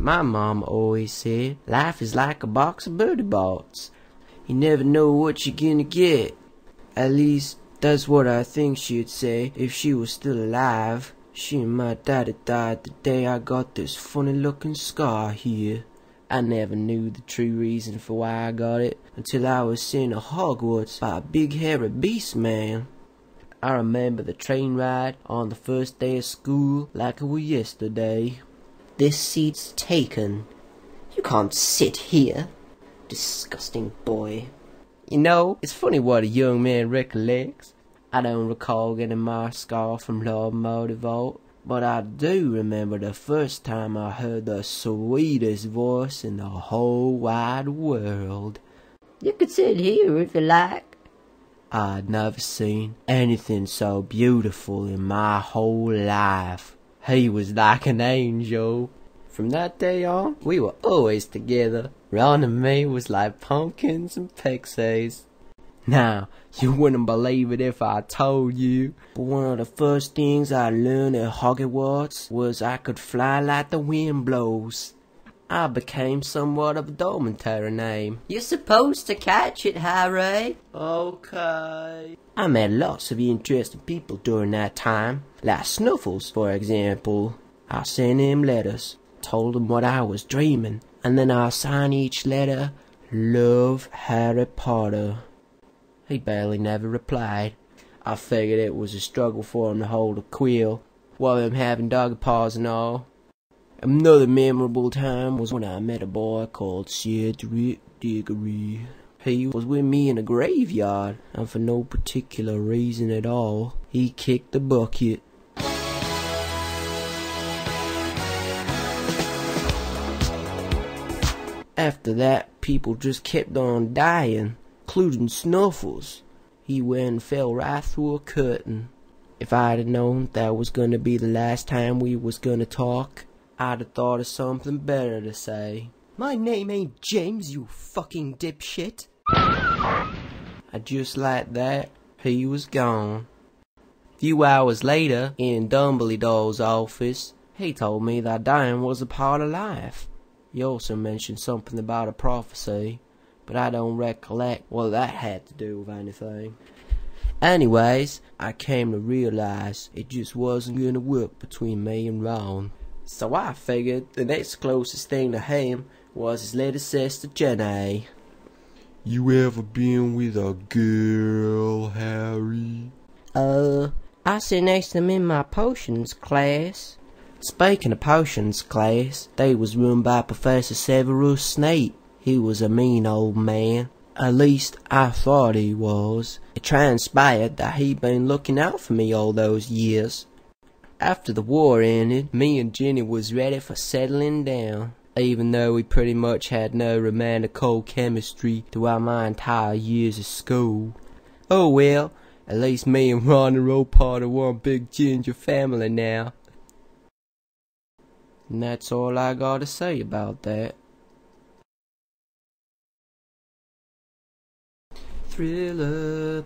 My mom always said, life is like a box of birdie balls. You never know what you're gonna get. At least, that's what I think she'd say if she was still alive. She and my daddy died the day I got this funny looking scar here. I never knew the true reason for why I got it until I was sent to Hogwarts by a big hairy beast man. I remember the train ride on the first day of school like it was yesterday. This seat's taken. You can't sit here. Disgusting boy. You know, it's funny what a young man recollects. I don't recall getting my scar from Lord Motivault, but I do remember the first time I heard the sweetest voice in the whole wide world. You could sit here if you like. I'd never seen anything so beautiful in my whole life. He was like an angel. From that day on, we were always together. Ron and me was like pumpkins and pixies. Now, you wouldn't believe it if I told you, but one of the first things I learned at Hogwarts was I could fly like the wind blows. I became somewhat of a dormitory name. You're supposed to catch it, Harry. Okay. I met lots of interesting people during that time, like Snuffles, for example. I sent him letters, told him what I was dreaming, and then I signed each letter, Love, Harry Potter. He barely never replied. I figured it was a struggle for him to hold a quill, while him having dog paws and all. Another memorable time was when I met a boy called Cedric Diggory. He was with me in a graveyard, and for no particular reason at all, he kicked the bucket. After that, people just kept on dying, including Snuffles. He went and fell right through a curtain. If I'd have known that was gonna be the last time we was gonna talk, I'd have thought of something better to say. My name ain't James, you fucking dipshit. Just like that, he was gone. A few hours later, in Dumbledore's office, he told me that dying was a part of life. He also mentioned something about a prophecy, but I don't recollect what that had to do with anything. Anyways, I came to realize it just wasn't gonna work between me and Ron. So I figured the next closest thing to him was his little sister Jenny. You ever been with a girl, Harry? I sit next to him in my potions class. Speaking of potions class, they was run by Professor Severus Snape. He was a mean old man. At least I thought he was. It transpired that he'd been looking out for me all those years. After the war ended, me and Jenny was ready for settling down, even though we pretty much had no romantic cold chemistry throughout my entire years of school. Oh well, at least me and Ron are all part of one big ginger family now. And that's all I gotta say about that. Thriller.